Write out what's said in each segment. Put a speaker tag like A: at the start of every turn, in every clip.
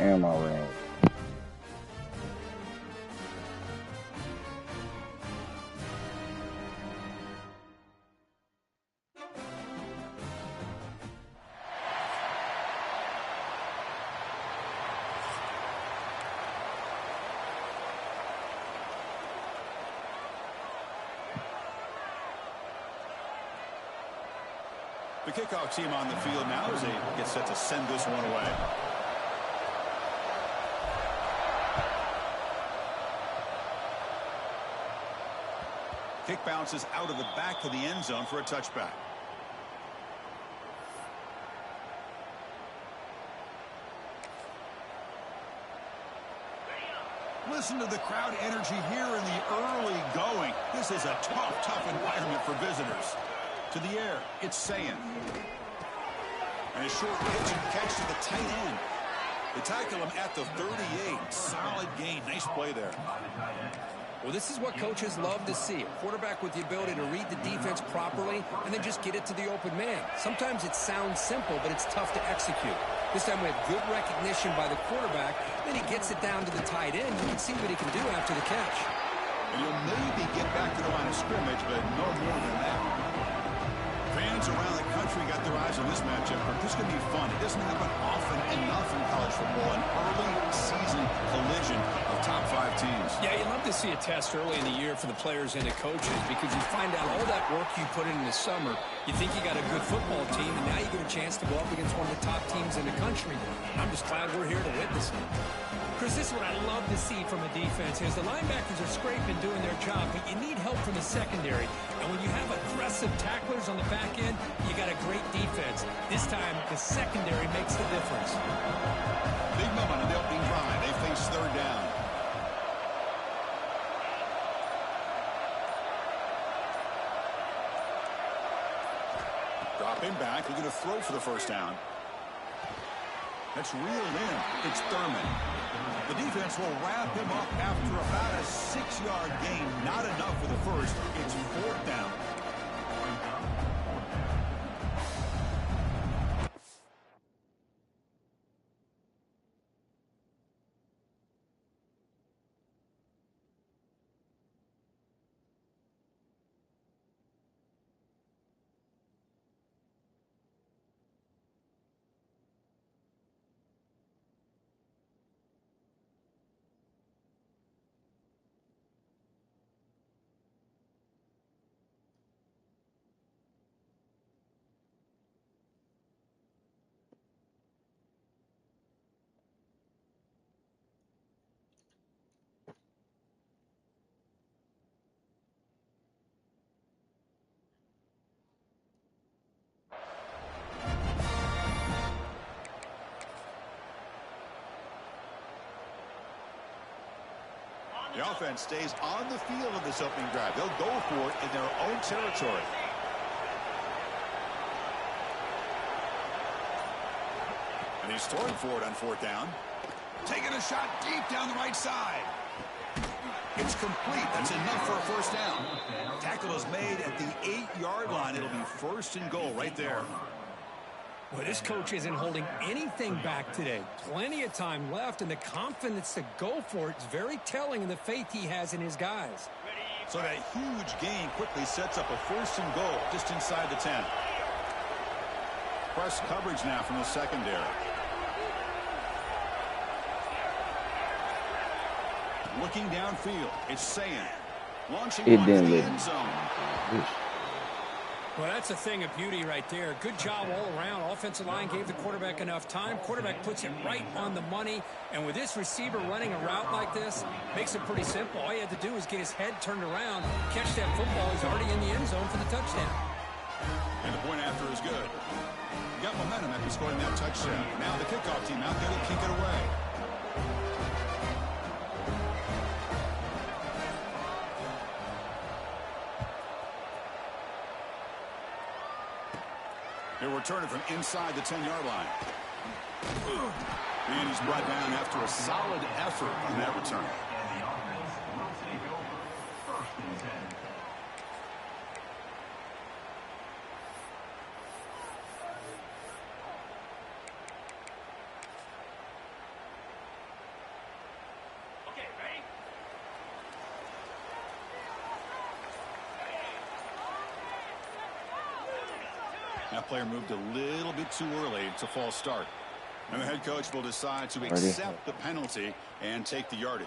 A: and my range.
B: The kickoff team on the field now as they get set to send this one away. Kick bounces out of the back of the end zone for a touchback. Listen to the crowd energy here in the early going. This is a tough environment for visitors. To the air, it's Saying. And a short pitch and catch to the tight end. They tackle him at the 38. Solid gain. Nice play there.
C: Well, this is what coaches love to see. A quarterback with the ability to read the defense properly and then just get it to the open man. Sometimes it sounds simple, but it's tough to execute. This time we have good recognition by the quarterback. Then he gets it down to the tight end. You can see what he can do after the catch.
B: And he'll maybe get back to the line of scrimmage, but no more than that. Fans around the country got their eyes on this matchup, but this is going to be fun. It doesn't happen often enough in college football, an early season collision of top 5 teams.
C: Yeah, you love to see a test early in the year for the players and the coaches because you find out all that work you put in the summer. You think you got a good football team, and now you get a chance to go up against one of the top teams in the country. I'm just glad we're here to witness it.
D: Chris, this is what I love to see from a defense is the linebackers are scraping, doing their job, but you need help from the secondary. And when you have aggressive tacklers on the back end, you got a great defense. This time, the secondary makes the difference.
B: Big moment in the opening drive. They face third down. Drop him back. We're going to throw for the first down. That's reeled in. It's Thurman. The defense will wrap him up after about a 6-yard gain. Not enough for the first. It's 4th down. The offense stays on the field in this opening drive. They'll go for it in their own territory. And he's throwing for it on 4th down. Taking a shot deep down the right side. It's complete. That's enough for a first down. Tackle is made at the 8-yard line. It'll be 1st and goal right there.
D: Well, this coach isn't holding anything back today. Plenty of time left, and the confidence to go for it is very telling of the faith he has in his guys.
B: So that huge gain quickly sets up a 1st and goal just inside the 10. Press coverage now from the secondary. Looking downfield, it's Saying. Launching one to the end zone.
D: Well, that's a thing of beauty right there. Good job all around. Offensive line gave the quarterback enough time. Quarterback puts it right on the money. And with this receiver running a route like this, makes it pretty simple. All you had to do is get his head turned around, catch that football. He's already in the end zone for the touchdown.
B: And the point after is good. Got momentum after scoring that touchdown. Now the kickoff team out there to kick it away. They're returning from inside the 10-yard line. And he's brought down after a solid effort on that return. That player moved a little bit too early. It's a false start. And the head coach will decide to accept the penalty and take the yardage.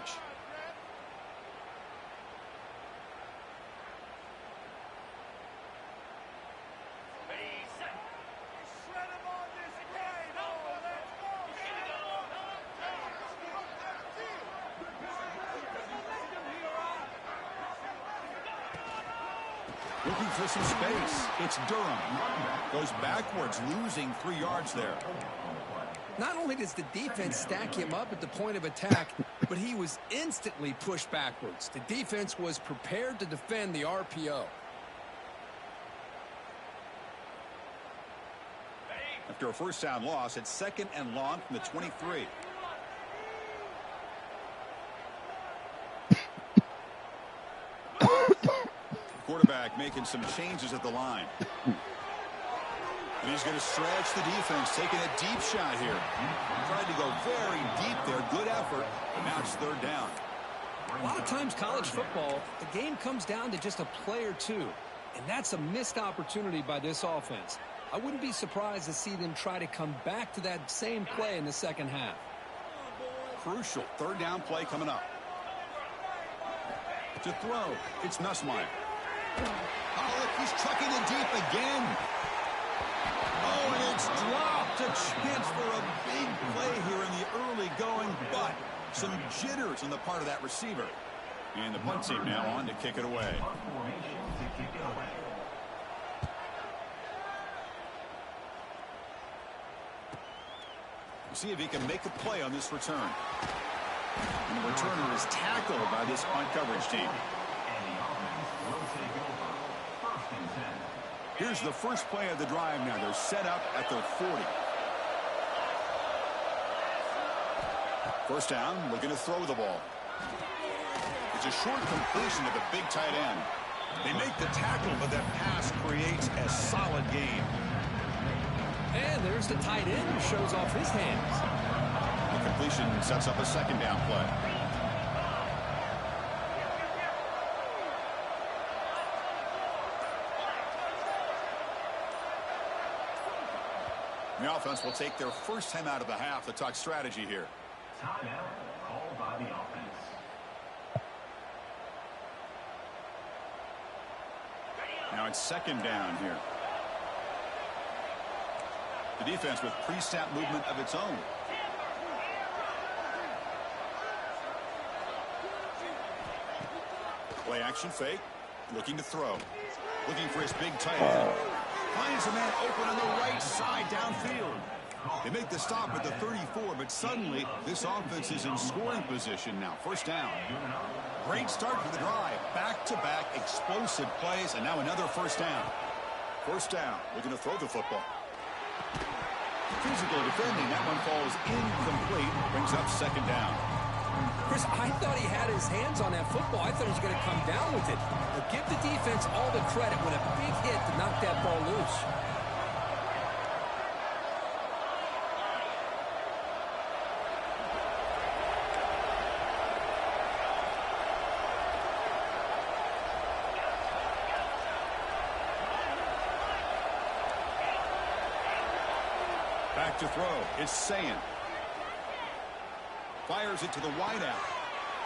B: Looking for some space. It's Durham. Goes backwards, losing 3 yards there.
C: Not only does the defense stack him up at the point of attack, but he was instantly pushed backwards. The defense was prepared to defend the RPO.
B: After a first down loss, it's 2nd and long from the 23. Quarterback making some changes at the line. And he's going to stretch the defense, taking a deep shot here. Tried to go very deep there. Good effort. But now it's 3rd down.
C: A lot of times college football, the game comes down to just a play or two. And that's a missed opportunity by this offense. I wouldn't be surprised to see them try to come back to that same play in the second half.
B: Crucial 3rd down play coming up. To throw, it's Nussmeier. Oh, look, he's chucking it deep again. Oh, and it's dropped. A chance for a big play here in the early going, but some jitters on the part of that receiver. And the punt team now on to kick it away. We'll see if he can make a play on this return. And the returner is tackled by this punt coverage team. Here's the first play of the drive now. They're set up at their 40. First down, looking to throw the ball. It's a short completion to the big tight end. They make the tackle, but that pass creates a solid gain.
C: And there's the tight end who shows off his hands.
B: The completion sets up a 2nd down play. The offense will take their first time out of the half to talk strategy here.
A: Timeout called by the offense.
B: Now it's 2nd down here. The defense with pre-snap movement of its own. Play action fake. Looking to throw. Looking for his big tight end. Finds a man open on the right side downfield. They make the stop at the 34, but suddenly this offense is in scoring position now. First down. Great start for the drive. Back-to-back explosive plays, and now another first down. First down. Looking to throw the football. Physical defending. That one falls incomplete. Brings up 2nd down.
C: Chris, I thought he had his hands on that football. I thought he was going to come down with it. But give the defense all the credit with a big hit to knock that ball loose.
B: Back to throw. It's Sayin. Fires it to the wideout.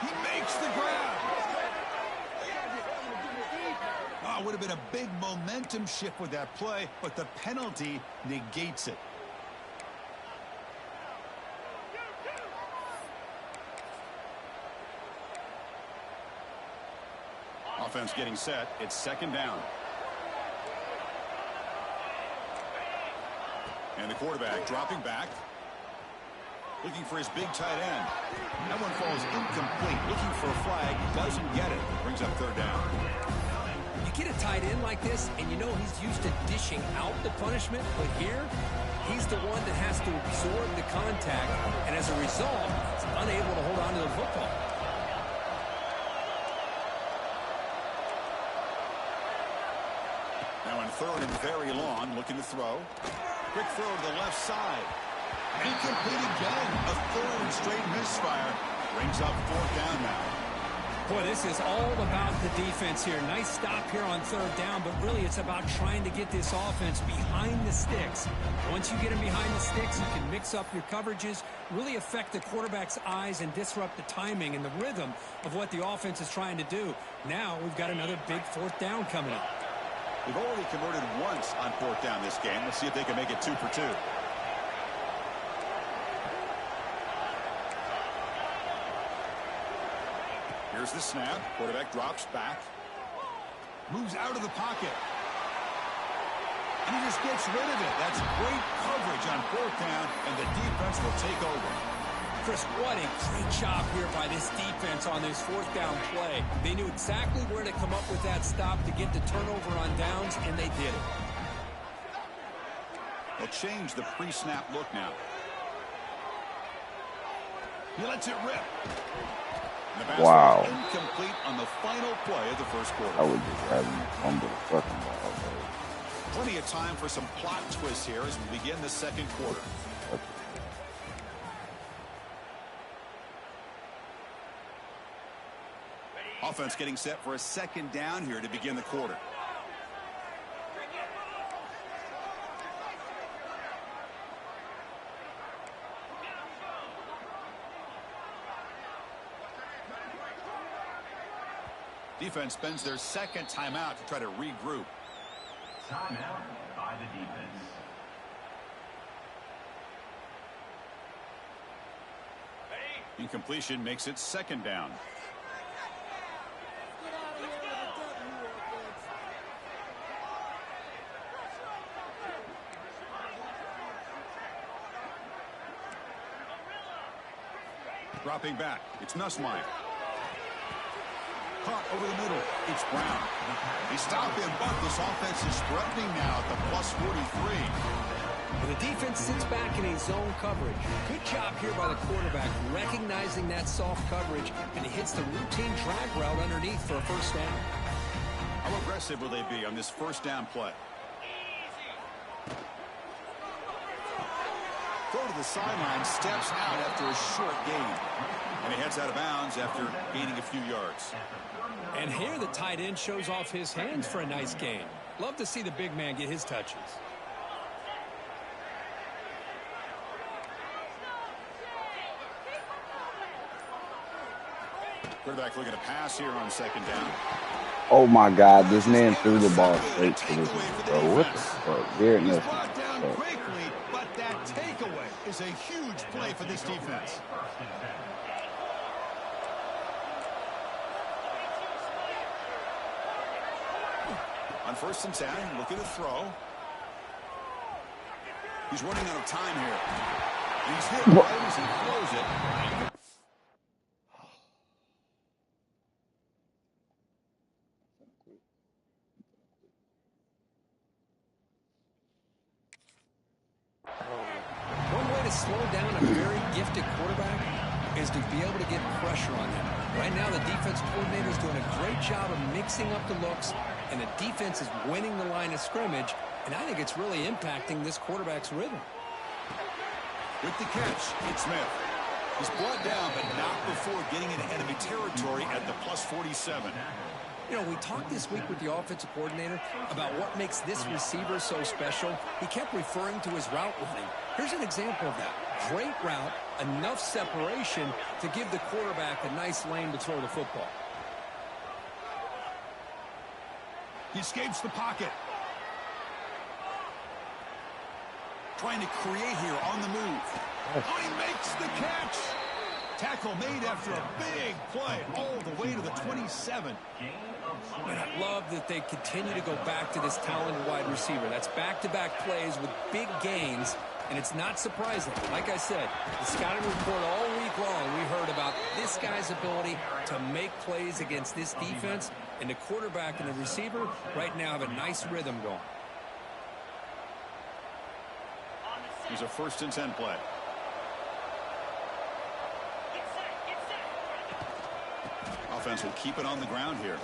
B: He makes the grab. Oh, would have been a big momentum shift with that play, but the penalty negates it. Offense getting set. It's 2nd down. And the quarterback dropping back. Looking for his big tight end. That one falls incomplete. Looking for a flag. Doesn't get it. Brings up 3rd down.
C: You get a tight end like this, and you know he's used to dishing out the punishment, but here, he's the one that has to absorb the contact, and as a result, he's unable to hold on to the football.
B: Now in 3rd and very long, looking to throw. Quick throw to the left side. Incomplete again. A 3rd straight misfire. Brings up 4th down now.
D: Boy, this is all about the defense here. Nice stop here on third down, but really it's about trying to get this offense behind the sticks. Once you get them behind the sticks, you can mix up your coverages, really affect the quarterback's eyes and disrupt the timing and the rhythm of what the offense is trying to do. Now we've got another big fourth down coming up.
B: We've already converted once on fourth down this game. Let's see if they can make it 2 for 2. Here's the snap. Quarterback drops back. Moves out of the pocket. And he just gets rid of it. That's great coverage on fourth down, and the defense will take over.
D: Chris, what a great job here by this defense on this fourth down play. They knew exactly where to come up with that stop to get the turnover on downs, and they did it.
B: They'll change the pre-snap look now. He lets it rip. And the pass
E: Wow.
B: was incomplete on the final play of the first quarter.
E: I would just have him fumble the fucking ball, bro.
B: Plenty of time for some plot twists here as we begin the second quarter. Offense getting set for a second down here to begin the quarter. Defense spends their second timeout to try to regroup.
A: Timeout by the defense.
B: Incompletion makes it second down. Dropping back, it's Nussmeier. Caught over the middle, it's Brown. He stopped him, but this offense is threatening now at the plus 43.
D: And the defense sits back in a zone coverage. Good job here by the quarterback, recognizing that soft coverage, and he hits the routine drag route underneath for a first down.
B: How aggressive will they be on this first down play? Throw to the sideline, steps out after a short gain. And he heads out of bounds after gaining a few yards.
D: And here the tight end shows off his hands for a nice gain. Love to see the big man get his touches.
B: Quarterback looking to pass here on second down.
E: Oh my God, this man threw the ball straight to this man, bro. What the fuck? Garrett
B: He's
E: Nelson.
B: brought down quickly, but that takeaway is a huge play for this defense. On first and 10, looking to throw. He's running out of time here. And he's hit right as he throws it.
D: One way to slow down a very gifted quarterback is to be able to get pressure on him. Right now, the defense coordinator is doing a great job of mixing up the looks, and the defense is winning the line of scrimmage, and I think it's really impacting this quarterback's rhythm.
B: With the catch, it's Smith. He's brought down, but not before getting in enemy territory at the plus 47.
D: You know, we talked this week with the offensive coordinator about what makes this receiver so special. He kept referring to his route running. Here's an example of that. Great route, enough separation to give the quarterback a nice lane to throw the football.
B: He escapes the pocket. Trying to create here on the move. Oh, he makes the catch. Tackle made after a big play all the way to the 27.
D: And I love that they continue to go back to this talented wide receiver. That's back-to-back plays with big gains, and it's not surprising. Like I said, the scouting report all week long, we heard about this guy's ability to make plays against this defense, and the quarterback and the receiver right now have a nice rhythm going.
B: Here's a first and 10 play. Offense will keep it on the ground here.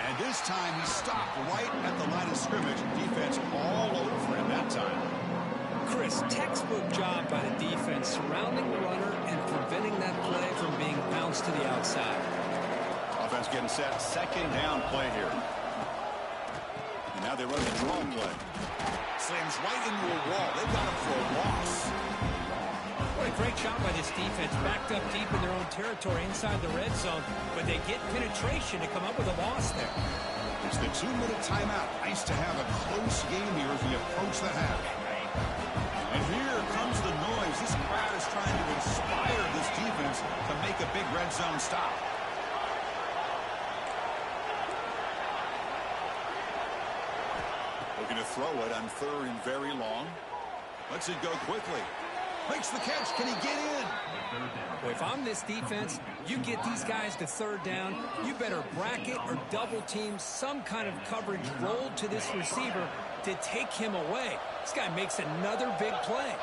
B: And this time he stopped right at the line of scrimmage. Defense all over for him that time.
D: Chris, textbook job by the defense surrounding the runner and preventing that play from being bounced to the outside.
B: Defense getting set. Second down play here. And now they run the draw play. Slams right into a wall. They've got him for a loss.
D: What a great job by this defense. Backed up deep in their own territory inside the red zone. But they get penetration to come up with a loss there.
B: It's the 2-minute timeout. Nice to have a close game here as we approach the half. And here comes the noise. This crowd is trying to inspire this defense to make a big red zone stop. Looking to throw it on 3rd and very long. Lets it go quickly. Makes the catch. Can he get in?
D: Well, if I'm this defense, you get these guys to 3rd down, you better bracket or double team some kind of coverage roll to this receiver to take him away. This guy makes another big play.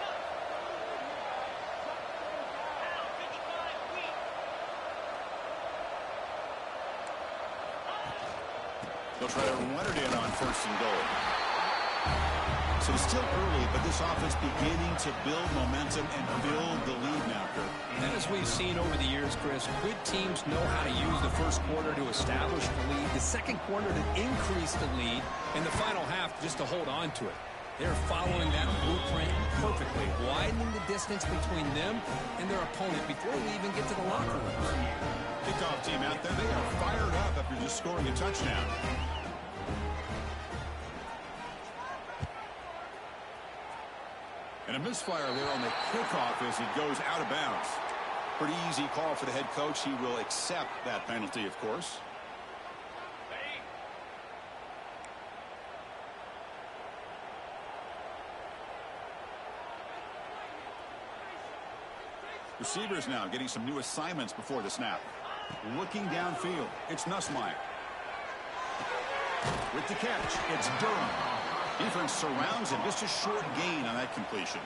B: They'll try to run it in on 1st and goal. So still early, but this offense beginning to build momentum and build the lead now, Kirk.
C: And as we've seen over the years, Chris, good teams know how to use the first quarter to establish the lead, the second quarter to increase the lead, and the final half just to hold on to it. They're following that blueprint perfectly, widening the distance between them and their opponent before we even get to the locker room.
B: Kickoff team out there, they are fired up after just scoring a touchdown. And a misfire there on the kickoff as he goes out of bounds. Pretty easy call for the head coach. He will accept that penalty, of course. Receivers now getting some new assignments before the snap. Looking downfield, it's Nussmeier. With the catch, it's Durham. Defense surrounds him. Just a short gain on that completion.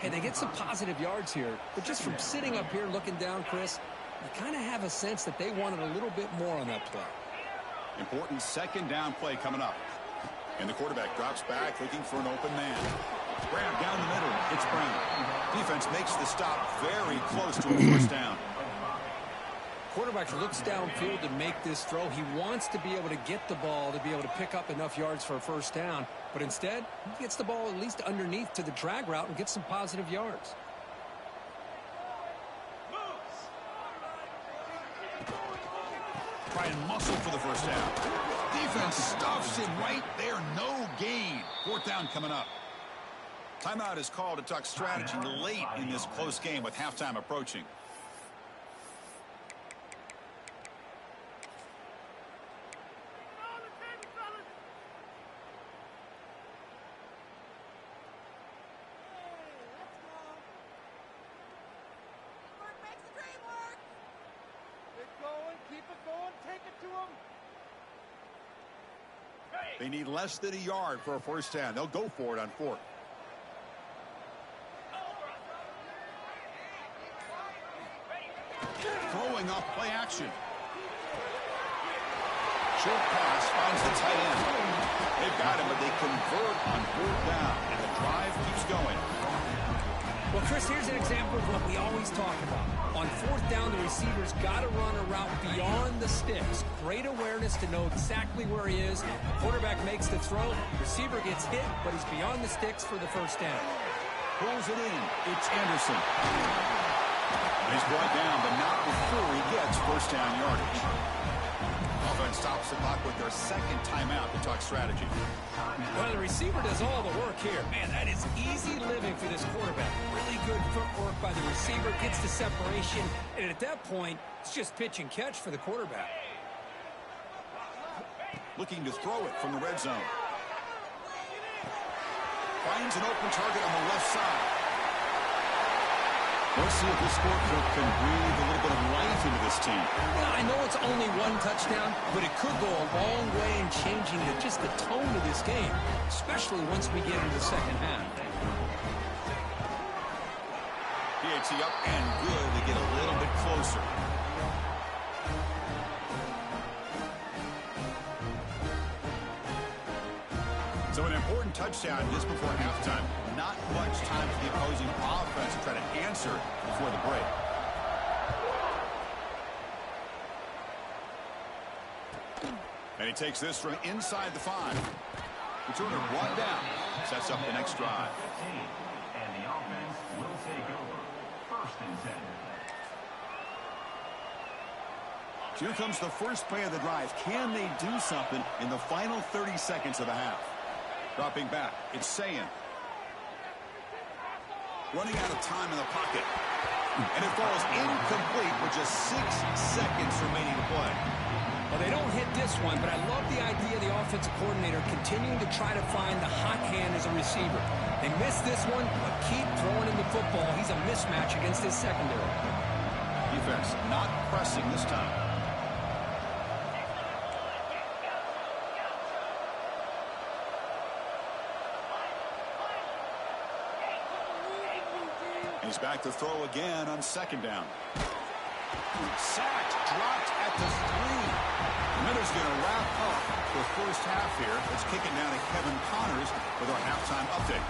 C: Hey, they get some positive yards here, but just from sitting up here looking down, Chris, you kind of have a sense that they wanted a little bit more on that play.
B: Important 2nd down play coming up. And the quarterback drops back looking for an open man. Grab down the middle. It's Brown. Defense makes the stop very close to a 1st down.
C: Quarterback looks downfield to make this throw. He wants to be able to get the ball to be able to pick up enough yards for a 1st down. But instead, he gets the ball at least underneath to the drag route and gets some positive yards.
B: Try and muscle for the 1st down. Defense stuffs him right there. No gain. 4th down coming up. Timeout is called to talk strategy late in this close game with halftime approaching. They need less than a yard for a 1st down. They'll go for it on 4th. Throwing off play action. Short pass finds the tight end. They've got him, but they convert on 4th down, and the drive keeps going.
D: Well, Chris, here's an example of what we always talk about. On 4th down, the receiver's got to run a route beyond the sticks. Great awareness to know exactly where he is. Quarterback makes the throw. Receiver gets hit, but he's beyond the sticks for the 1st down.
B: Pulls it in. It's Anderson. He's brought down, but not before he gets 1st down yardage. Offense stops the clock with their 2nd timeout to talk strategy.
D: Well, the receiver does all the work here. Man, that is easy living for this quarterback. Really good footwork by the receiver, gets the separation, and at that point, it's just pitch and catch for the quarterback.
B: Looking to throw it from the red zone. Finds an open target on the left side. Let's see if this scorebook can breathe a little bit of life into this team.
C: Well, I know it's only 1 touchdown, but it could go a long way in changing just the tone of this game, especially once we get into the 2nd half.
B: PAT up and good to get a little bit closer. So an important touchdown just before halftime. Not much time for the opposing offense to try to answer before the break. And he takes this from inside the 5. Returner brought down. Sets up the next drive.
A: And the offense will take over. 1st and 10.
B: Here comes the first play of the drive. Can they do something in the final 30 seconds of the half? Dropping back, it's Sayin. Running out of time in the pocket. And it falls incomplete with just 6 seconds remaining to play.
D: Well, they don't hit this one, but I love the idea of the offensive coordinator continuing to try to find the hot hand as a receiver. They missed this one, but keep throwing him the football. He's a mismatch against his secondary.
B: Defense not pressing this time. He's back to throw again on 2nd down. Sacked, dropped at the 3. Minutes going to wrap up the first half here. Let's kick it down to Kevin Connors with our halftime update.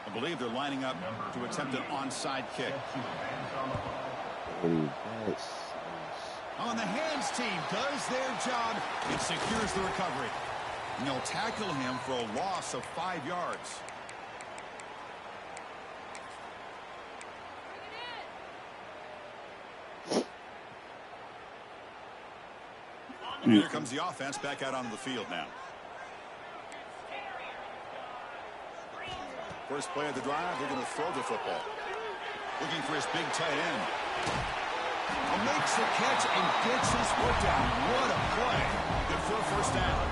B: I believe they're lining up to attempt an onside kick. On the hands team does their job. It secures the recovery. And they'll tackle him for a loss of 5 yards. Here comes the offense back out onto the field now. First play of the drive, they're going to throw the football. Looking for his big tight end. Makes the catch and gets his foot down. What a play. Good for a 1st down.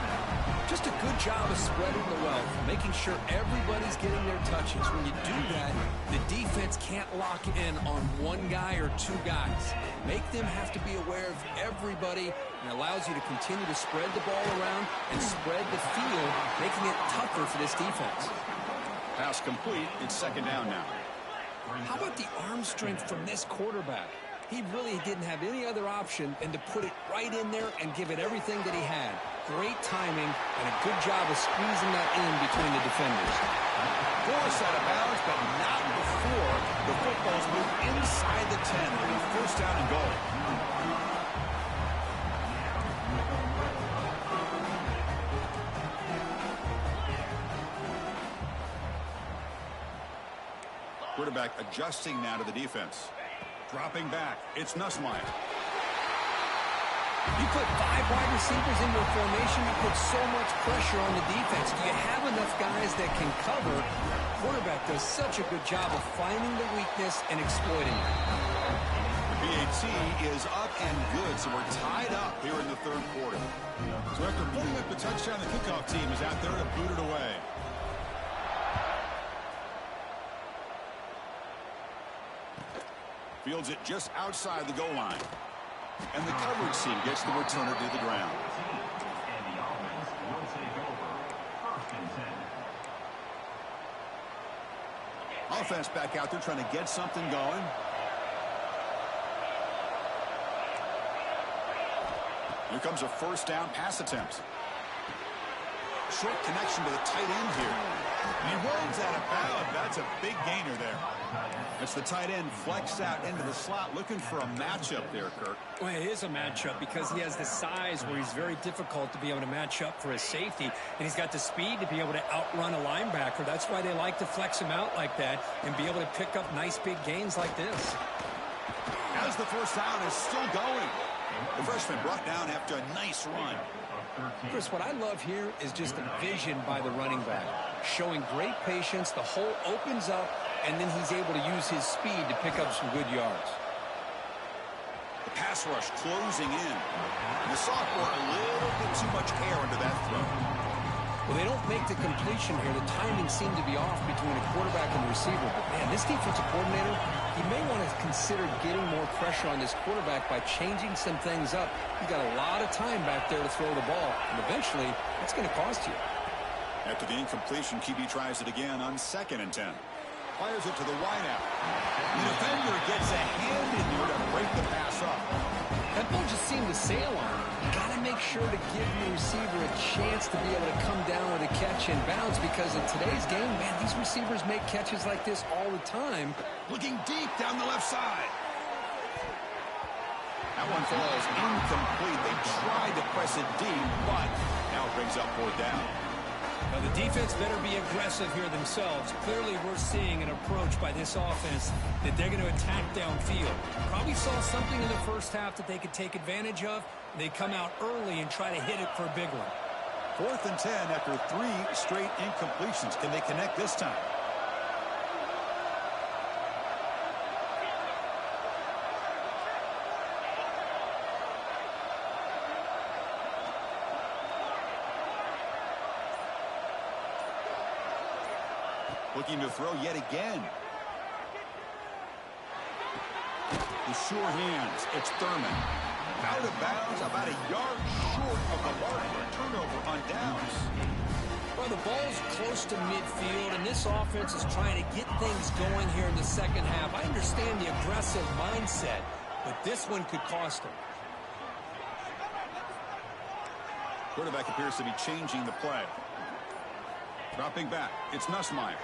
C: Just a good job of spreading the wealth, making sure everybody's getting their touches. When you do that, the defense can't lock in on 1 guy or 2 guys. Make them have to be aware of everybody, and allows you to continue to spread the ball around and spread the field, making it tougher for this defense.
B: Pass complete. It's 2nd down now.
C: How about the arm strength from this quarterback? He really didn't have any other option than to put it right in there and give it everything that he had. Great timing and a good job of squeezing that in between the defenders.
B: Forced out of bounds, but not before the football's moved inside the 10. It'll be 1st down and goal. Quarterback adjusting now to the defense. Dropping back, it's Nussmeier.
C: You put 5 wide receivers into a formation, you put so much pressure on the defense. Do you have enough guys that can cover? Quarterback does such a good job of finding the weakness and exploiting it.
B: The PAT is up and good, so we're tied up here in the 3rd quarter. So after putting up the touchdown, the kickoff team is out there to boot it away. Fields it just outside the goal line. And the coverage team gets the returner to the ground.
A: And the offense will take over. 1st and 10.
B: Offense back out there trying to get something going. Here comes a 1st down pass attempt. Short connection to the tight end here. And he runs out of bounds. That's a big gainer there. It's the tight end flexed out into the slot, looking for a matchup there, Kirk.
D: Well, it is a matchup because he has the size where he's very difficult to be able to match up for his safety, and he's got the speed to be able to outrun a linebacker. That's why they like to flex him out like that and be able to pick up nice big gains like this.
B: As the 1st down is still going. The freshman brought down after a nice run.
C: Chris, what I love here is just the vision by the running back. Showing great patience, the hole opens up, and then he's able to use his speed to pick up some good yards.
B: The pass rush closing in. And the sophomore a little bit too much air under that throw.
C: Well, they don't make the completion here. The timing seemed to be off between a quarterback and the receiver. But, man, this defensive coordinator, he may want to consider getting more pressure on this quarterback by changing some things up. He's got a lot of time back there to throw the ball, and eventually it's going to cost you.
B: After the incompletion, QB tries it again on 2nd and 10. Fires it to the wideout. The defender gets a hand in there to break the pass up.
C: That ball just seemed to sail on him. you got to make sure to give your receiver a chance to be able to come down with a catch and bounce, because in today's game, man, these receivers make catches like this all the time.
B: Looking deep down the left side. That one falls incomplete. They tried to press it deep, but now it brings up 4th down.
D: Now, the defense better be aggressive here themselves. Clearly, we're seeing an approach by this offense that they're going to attack downfield. Probably saw something in the first half that they could take advantage of. They come out early and try to hit it for a big one.
B: 4th and 10 after 3 straight incompletions. Can they connect this time? Looking to throw yet again. The sure hands. It's Thurman. Out of bounds, about a yard short of the mark for a turnover on downs.
C: Well, the ball's close to midfield, and this offense is trying to get things going here in the second half. I understand the aggressive mindset, but this one could cost them.
B: Quarterback appears to be changing the play. Dropping back. It's Nussmeier.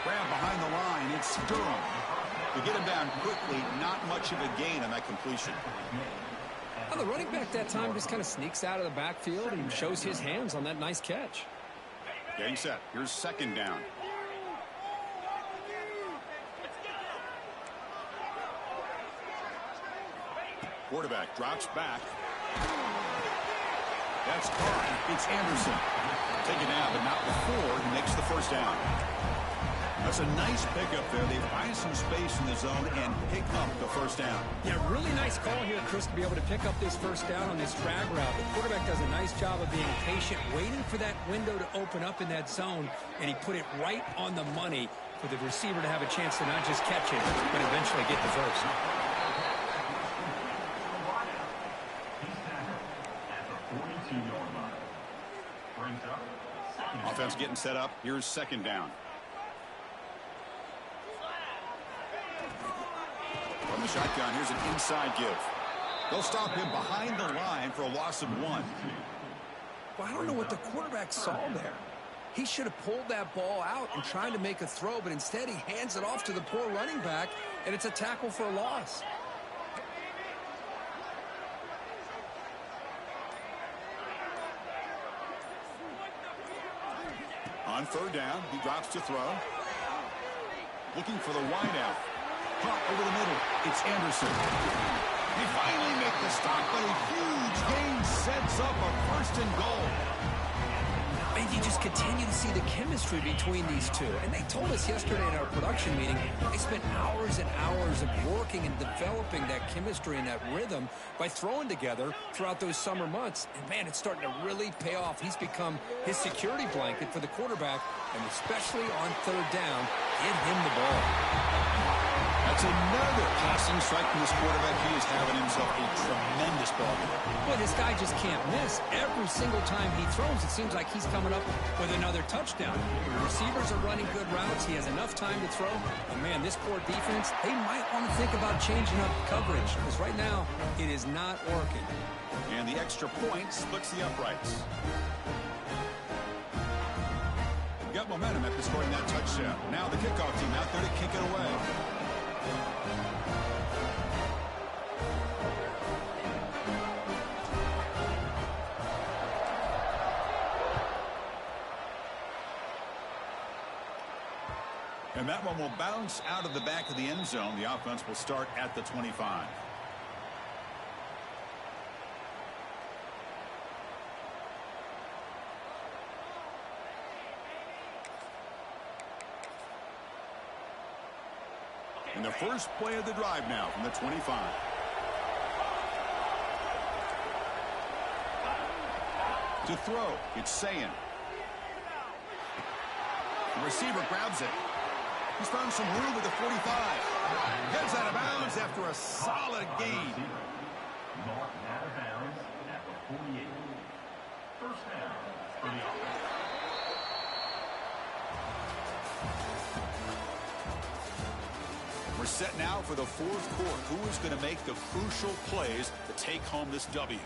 B: Grab behind the line. It's Durham. To get him down quickly, not much of a gain on that completion.
C: Well, the running back that time just kind of sneaks out of the backfield and shows his hands on that nice catch.
B: Getting set. Here's 2nd down. Quarterback drops back. That's caught. It's Anderson. Taken out, but not before he makes the 1st down. That's a nice pickup there. They find some space in the zone and pick up the 1st down.
D: Yeah, really nice call here, Chris, to be able to pick up this 1st down on this drag route. The quarterback does a nice job of being patient, waiting for that window to open up in that zone, and he put it right on the money for the receiver to have a chance to not just catch it, but eventually get the 1st.
B: Offense getting set up. Here's 2nd down. From the shotgun, here's an inside give. They'll stop him behind the line for a loss of 1.
C: Well, I don't know what the quarterback saw there. He should have pulled that ball out and tried to make a throw, but instead he hands it off to the poor running back, and it's a tackle for a loss.
B: On 3rd down, he drops to throw. Looking for the wideout. Hot over the middle. It's Anderson. They finally make the stop, but a huge gain sets up a 1st and goal.
C: And you just continue to see the chemistry between these two. And they told us yesterday in our production meeting, they spent hours and hours of working and developing that chemistry and that rhythm by throwing together throughout those summer months. And, man, it's starting to really pay off. He's become his security blanket for the quarterback, and especially on 3rd down, get him the ball.
B: That's another passing strike from this quarterback. He is having himself a tremendous ball game.
D: Well, this guy just can't miss. Every single time he throws, it seems like he's coming up with another touchdown. The receivers are running good routes. He has enough time to throw. And, man, this poor defense, they might want to think about changing up coverage, because right now it is not working.
B: And the extra point splits the uprights. Got momentum after scoring that touchdown. Now the kickoff team out there to kick it away. And that one will bounce out of the back of the end zone. The offense will start at the 25. And the first play of the drive now from the 25. To throw, it's Sayin. The receiver grabs it. He's found some room with the 45. Heads out of bounds after a solid gain.
A: Mark out of bounds at the 48. 1st down for the offense.
B: set now for the fourth quarter. Who is going to make the crucial plays to take home this W?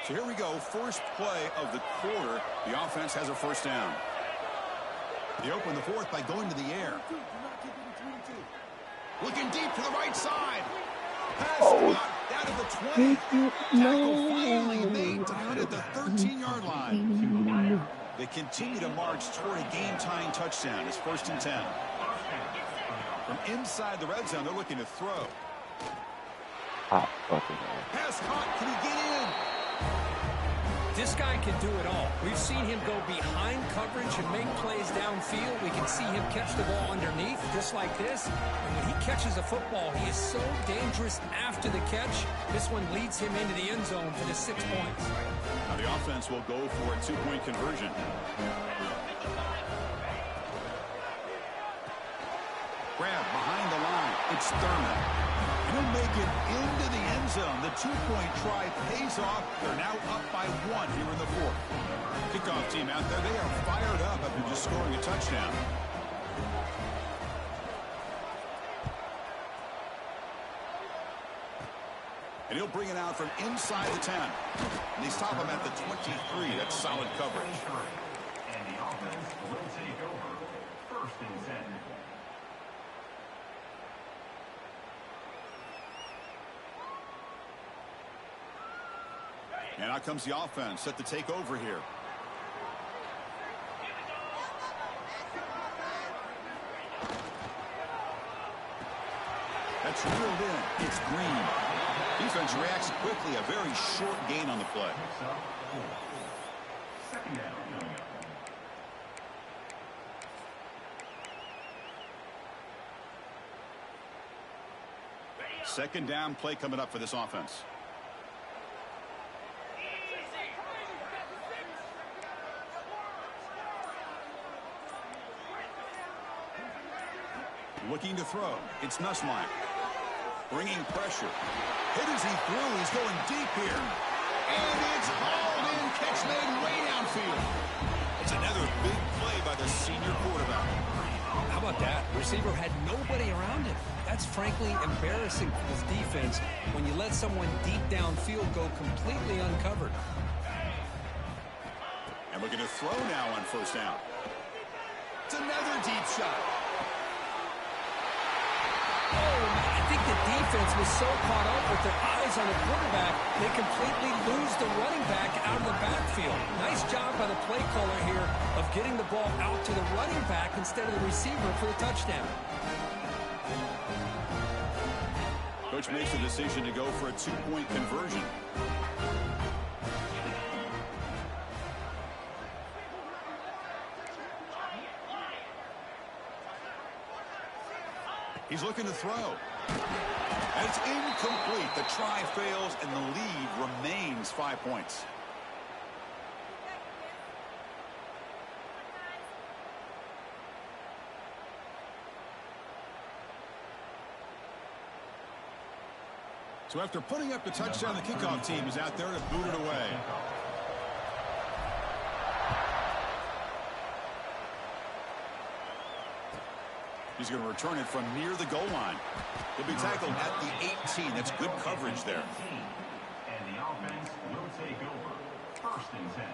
B: So here we go. First play of the quarter. The offense has a first down. They open the fourth by going to the air. Looking deep to the right side. Pass caught down to the 20. Tackle finally made down at the 13-yard line. They continue to march toward a game-tying touchdown. It's 1st and 10. From inside the red zone, they're looking to throw.
E: Hot fucking
B: Pass caught. Can he get in?
D: This guy can do it all. We've seen him go behind coverage and make plays downfield. We can see him catch the ball underneath, just like this. And when he catches a football, he is so dangerous after the catch. This one leads him into the end zone for the 6 points.
B: Now the offense will go for a 2-point conversion. Grab behind the line. It's Thurman. He'll make it into the end zone. The 2-point try pays off. They're now up by 1 here in the fourth. Kickoff team out there, they are fired up after just scoring a touchdown. And he'll bring it out from inside the 10. And they stop him at the 23. That's solid coverage.
A: And the offense will take over. 1st and 10.
B: And out comes the offense set to take over here. That's reeled in. It's Green. Defense reacts quickly. A very short gain on the play.
A: 2nd down.
B: Second down play coming up for this offense. Looking to throw. It's Nussmeier. Bringing pressure. Hit as he threw. He's going deep here. And it's hauled in. Catch made way downfield. It's another big play by the senior quarterback.
C: How about that? Receiver had nobody around him. That's frankly embarrassing for this defense when you let someone deep downfield go completely uncovered.
B: And looking to throw now on 1st down. It's another deep shot.
D: I think the defense was so caught up with their eyes on the quarterback, they completely lose the running back out of the backfield. Nice job by the play caller here of getting the ball out to the running back instead of the receiver for the touchdown.
B: Coach makes the decision to go for a 2-point conversion. He's looking to throw. And it's incomplete. The try fails, and the lead remains 5 points. So after putting up the touchdown, the kickoff team is out there to boot it away. He's going to return it from near the goal line. He'll be tackled at the 18. That's good coverage there.
A: And the offense will take over. 1st and 10.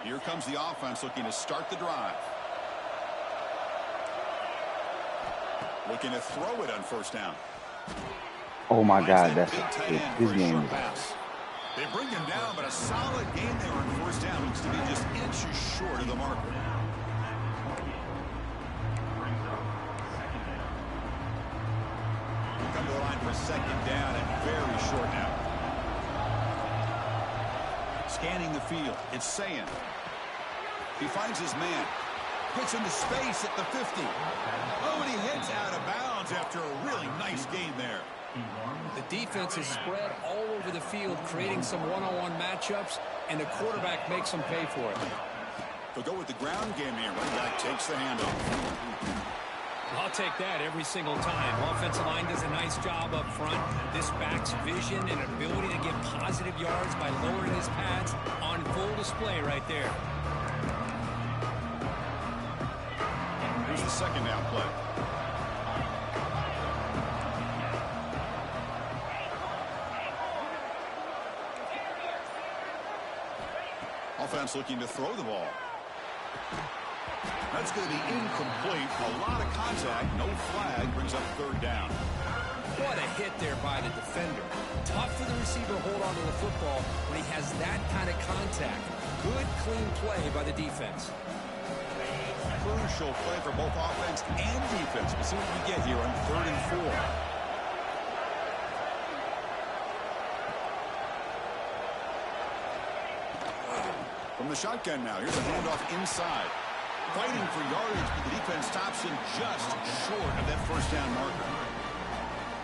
B: Here comes the offense looking to start the drive. Looking to throw it on 1st down.
E: Oh my God, that's his game.
B: They bring him down, but a solid game there on 1st down. Looks to be just inches short of the marker. Come to the line for 2nd down and very short now. Scanning the field, it's Sayin. He finds his man. Gets into space at the 50. Oh, and he hits out of bounds after a really nice game there.
C: The defense is spread all over the field, creating some one-on-one matchups, and the quarterback makes them pay for it.
B: They'll go with the ground game here. Running back takes the handoff.
D: I'll take that every single time. Offensive line does a nice job up front. This back's vision and ability to get positive yards by lowering his pads on display right there.
B: Here's the second down play. Offense looking to throw the ball. That's going to be incomplete. A lot of contact. No flag. Brings up third down.
C: What a hit there by the defender. Tough for the receiver to hold on to the football when he has that kind of contact. Good, clean play by the defense.
B: Crucial play for both offense and defense. We'll see what we get here on 3rd and 4. From the shotgun now. Here's a handoff inside. Fighting for yardage, but the defense stops him just short of that first down marker.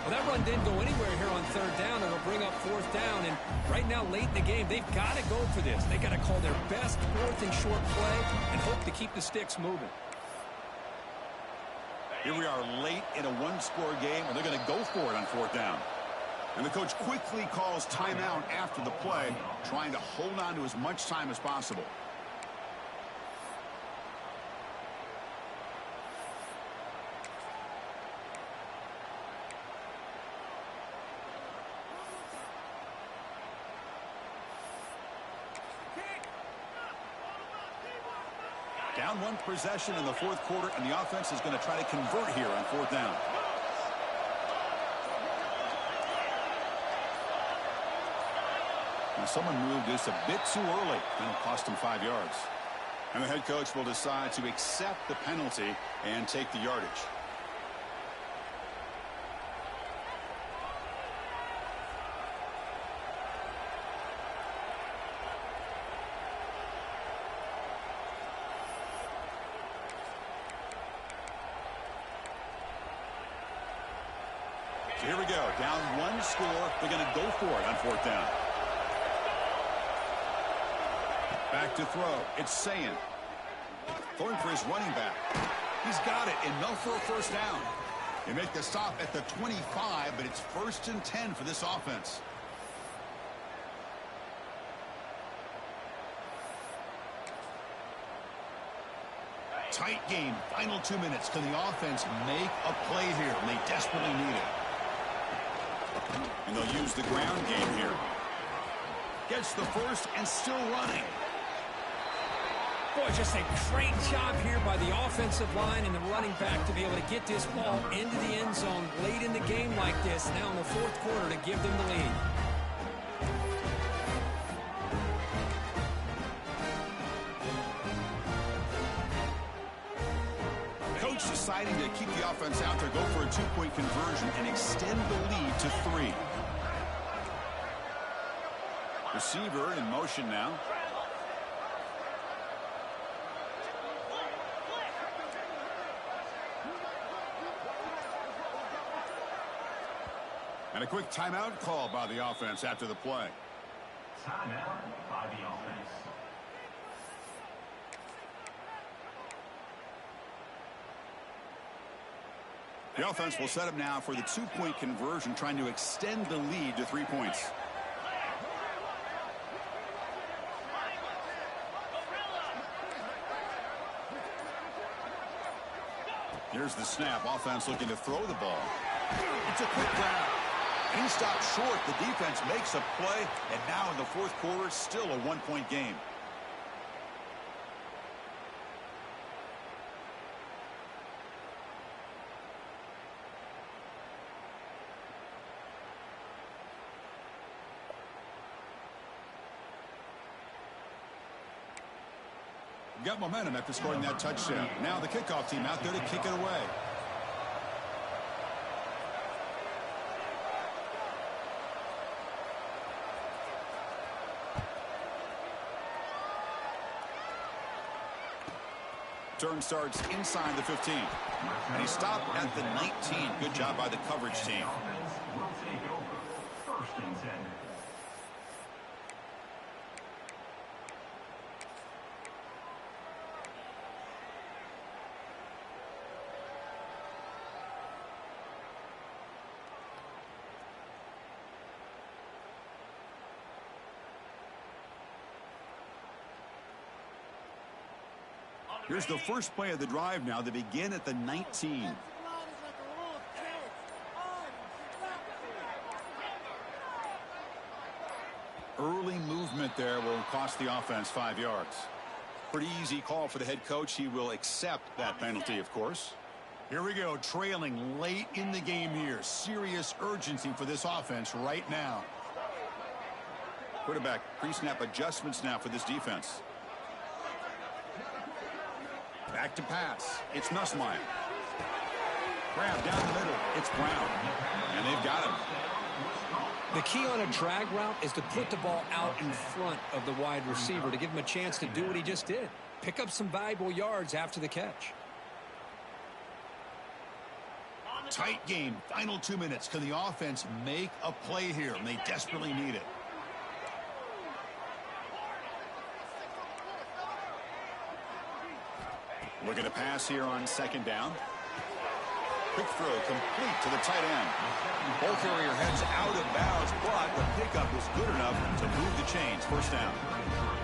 D: Well, that run didn't go anywhere here on 3rd down. It'll bring up 4th down. And right now, late in the game, they've got to go for this. They've got to call their best 4th and short play and hope to keep the sticks moving.
B: Here we are late in a one-score game, and they're going to go for it on 4th down. And the coach quickly calls timeout after the play, trying to hold on to as much time as possible. Down 1 possession in the 4th quarter, and the offense is going to try to convert here on 4th down. And someone moved this a bit too early, and it'll cost him 5 yards. And the head coach will decide to accept the penalty and take the yardage. So here we go. Down 1 score. They're going to go for it on 4th down. Back to throw. It's Sayin. Throwing for his running back. He's got it. Enough for a first down. They make the stop at the 25, but it's 1st and 10 for this offense. Tight game. Final 2 minutes. Can the offense make a play here? And they desperately need it. And they'll use the ground game here. Gets the first and still running.
D: Boy, just a great job here by the offensive line and the running back to be able to get this ball into the end zone late in the game like this, now in the 4th quarter, to give them the lead.
B: Coach deciding to keep the offense out there, go for a 2-point conversion, and extend the lead to 3. Receiver in motion now. And a quick timeout call by the offense after the play.
A: Timeout by the offense.
B: The offense will set up now for the 2-point conversion, trying to extend the lead to 3 points. Here's the snap. Offense looking to throw the ball. It's a quick grab. And he stopped short. The defense makes a play. And now in the 4th quarter, still a 1-point game. Got momentum after scoring that touchdown. Now the kickoff team out there to kick it away. Turn starts inside the 15. And he stopped at the 19. Good job by the coverage team.
A: Will take over. 1st and 10.
B: Here's the first play of the drive now. They begin at the 19. Early movement there will cost the offense 5 yards. Pretty easy call for the head coach. He will accept that penalty, of course. Here we go, trailing late in the game here. Serious urgency for this offense right now. Quarterback pre-snap adjustments now for this defense. Back to pass. It's Nussmeier. Grab down the middle. It's Brown. And they've got him.
C: The key on a drag route is to put the ball out in front of the wide receiver to give him a chance to do what he just did. Pick up some valuable yards after the catch.
B: Tight game. Final 2 minutes. Can the offense make a play here? And they desperately need it. Look at a pass here on second down. Quick throw complete to the tight end. Ball carrier heads out of bounds, but the pickup was good enough to move the chains. First down.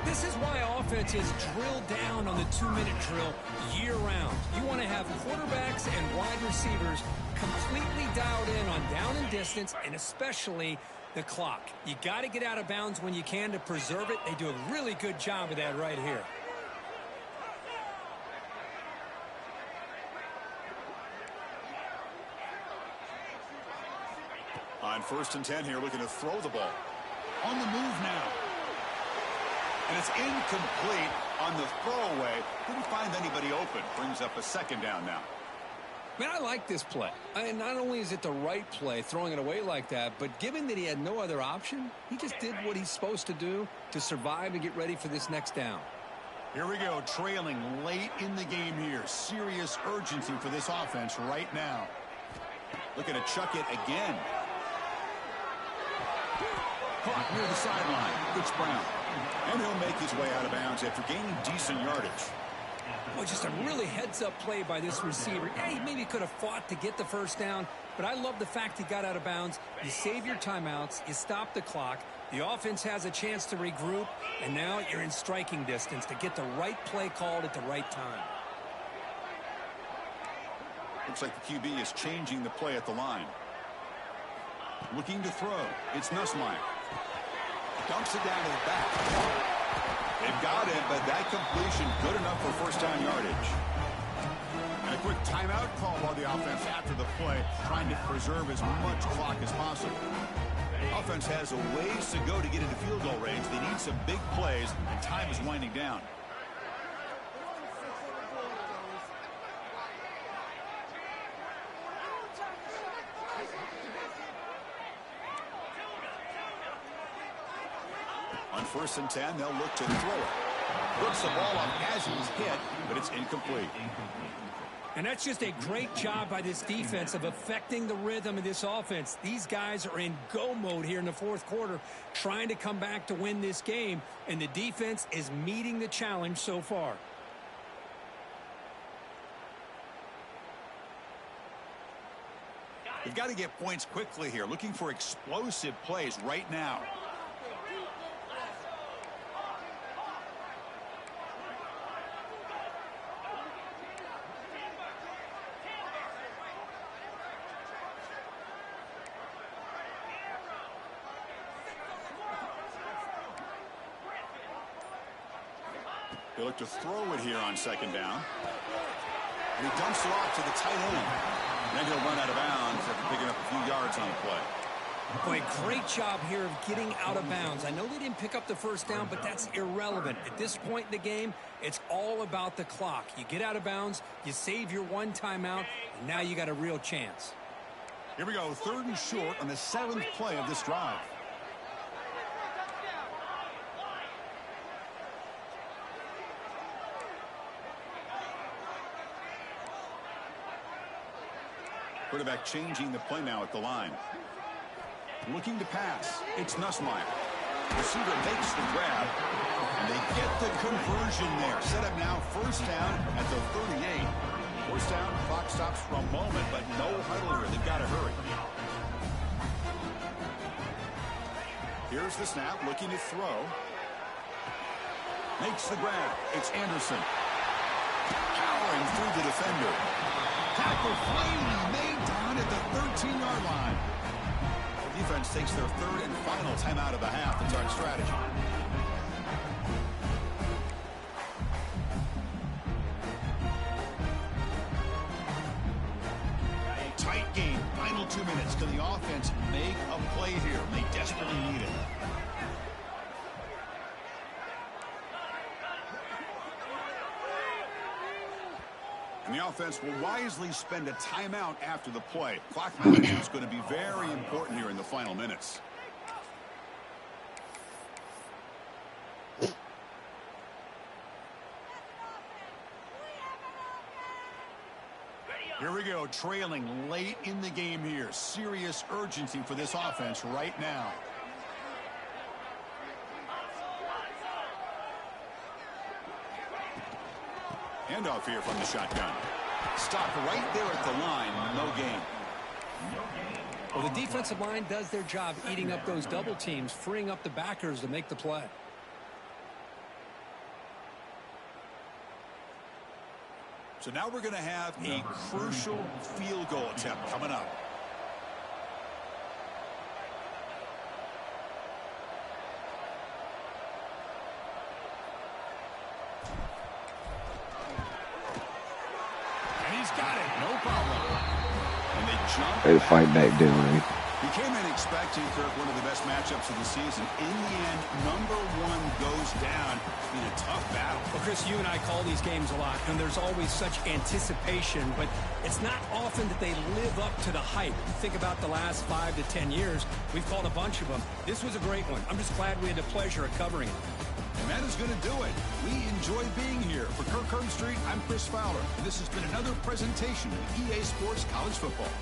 D: This is why offense is drilled down on the 2-minute drill year-round. You want to have quarterbacks and wide receivers completely dialed in on down and distance, and especially the clock. You got to get out of bounds when you can to preserve it. They do a really good job of that right here.
B: On 1st and 10 here, looking to throw the ball. On the move now. And it's incomplete on the throwaway. Couldn't find anybody open. Brings up a second down now.
C: Man, I like this play. And not only is it the right play, throwing it away like that, but given that he had no other option, he just did what he's supposed to do to survive and get ready for this next down.
B: Here we go, trailing late in the game here. Serious urgency for this offense right now. Looking to chuck it again. Caught near the sideline. It's Brown. And he'll make his way out of bounds after gaining decent yardage.
D: Well, just a really heads-up play by this receiver. Yeah, he maybe could have fought to get the first down, but I love the fact he got out of bounds. You save your timeouts, you stop the clock, the offense has a chance to regroup, and now you're in striking distance to get the right play called at the right time.
B: Looks like the QB is changing the play at the line. Looking to throw. It's Nussmeier. Dumps it down to the back. They've got it, but that completion good enough for first down yardage. And a quick timeout call by the offense after the play, trying to preserve as much clock as possible. Offense has a ways to go to get into field goal range. They need some big plays, and time is winding down. On 1st and 10, they'll look to throw it. Puts the ball up as he's hit, but it's incomplete.
D: And that's just a great job by this defense of affecting the rhythm of this offense. These guys are in go mode here in the 4th quarter, trying to come back to win this game, and the defense is meeting the challenge so far.
B: They've got to get points quickly here, looking for explosive plays right now. They look to throw it here on second down. And he dumps it off to the tight end. Then he'll run out of bounds after picking up a few yards on the play.
D: Boy, great job here of getting out of bounds. I know they didn't pick up the first down, but that's irrelevant. At this point in the game, it's all about the clock. You get out of bounds, you save your one timeout, and now you got a real chance.
B: Here we go, 3rd and short on the 7th play of this drive. Quarterback changing the play now at the line. Looking to pass. It's Nussmeier. Receiver makes the grab, and they get the conversion there. Set up now, first down at the 38. First down, clock stops for a moment, but no huddle here. They've got to hurry. Here's the snap, looking to throw. Makes the grab. It's Anderson. Powering through the defender. Tackle finally made down at the 13-yard line. The defense takes their third and final timeout of the half to talk strategy. Tight game. Final 2 minutes. Can the offense make a play here? They desperately need it. And the offense will wisely spend a timeout after the play. Clock management is going to be very important here in the final minutes. Here we go, trailing late in the game here. Serious urgency for this offense right now. Handoff here from the shotgun. Stopped right there at the line. No gain.
D: Well, the defensive line does their job eating up those double teams, freeing up the backers to make the play.
B: So now we're going to have a crucial field goal attempt coming up. And he's got it. No problem. And they jump.
E: They fight back, didn't they?
B: We came in expecting, Kirk, one of the best matchups of the season. In the end, number one goes down in a tough battle.
D: Well, Chris, you and I call these games a lot, and there's always such anticipation, but it's not often that they live up to the hype. Think about the last 5 to 10 years. We've called a bunch of them. This was a great one. I'm just glad we had the pleasure of covering it.
B: And that is going to do it. We enjoy being here. For Kirk Herbstreit, I'm Chris Fowler, and this has been another presentation of EA Sports College Football.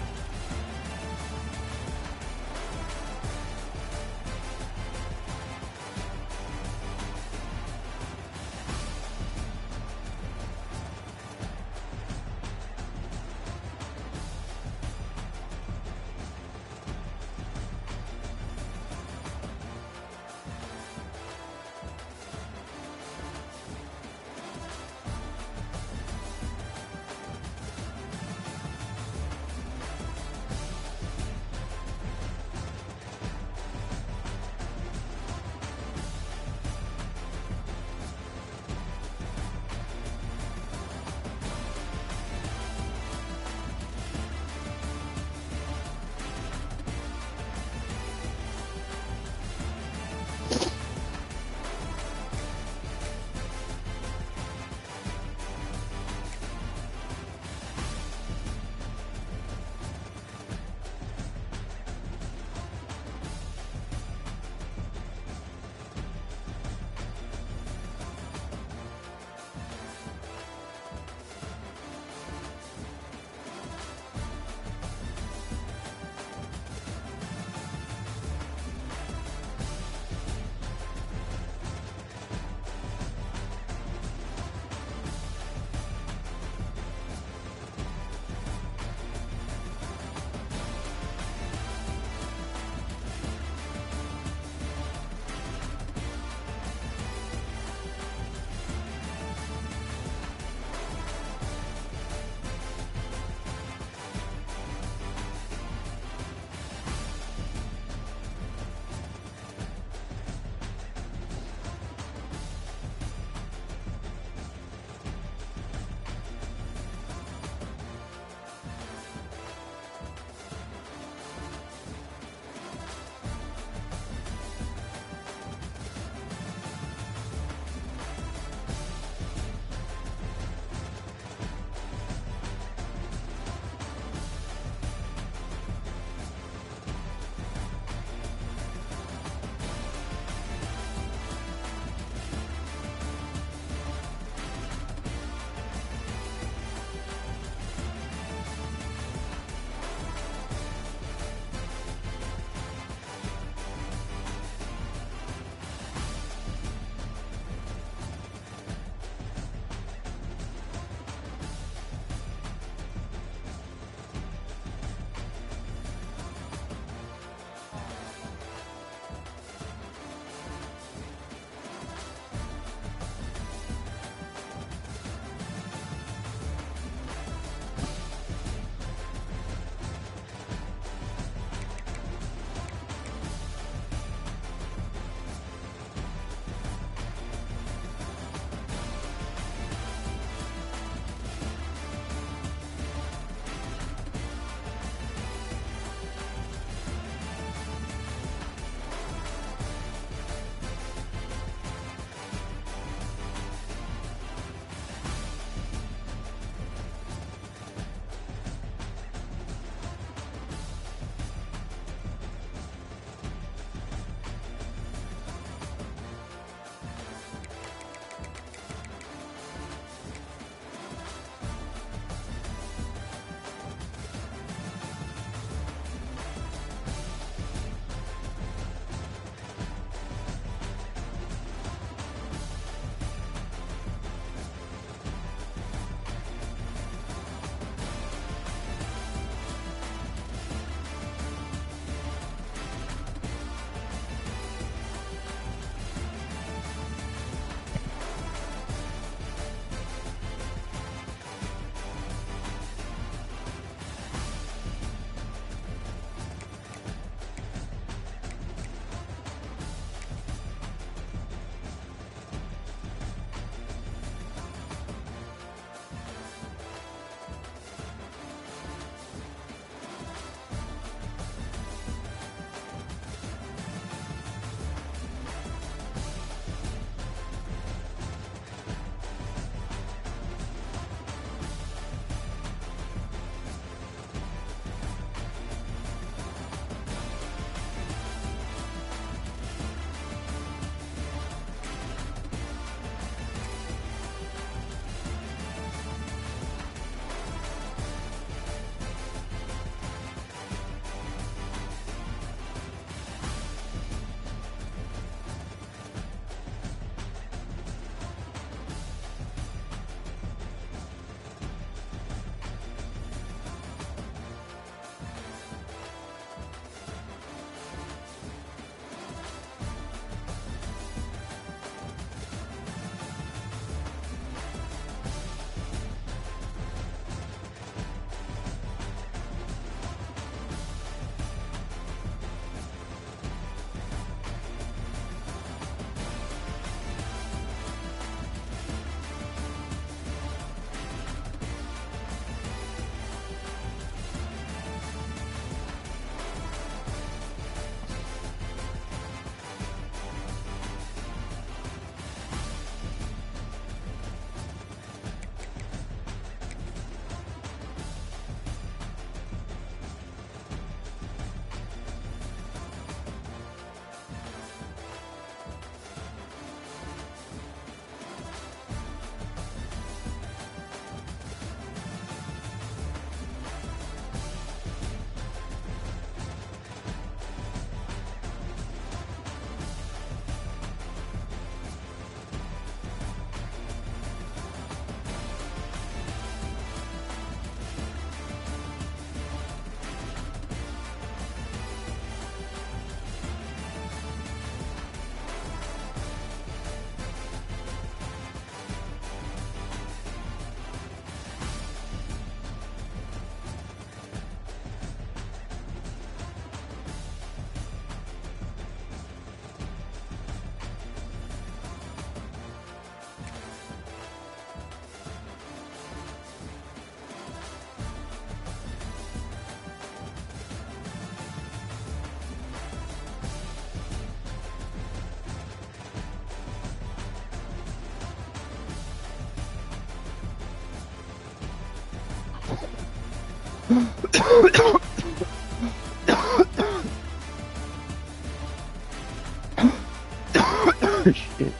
E: Shit.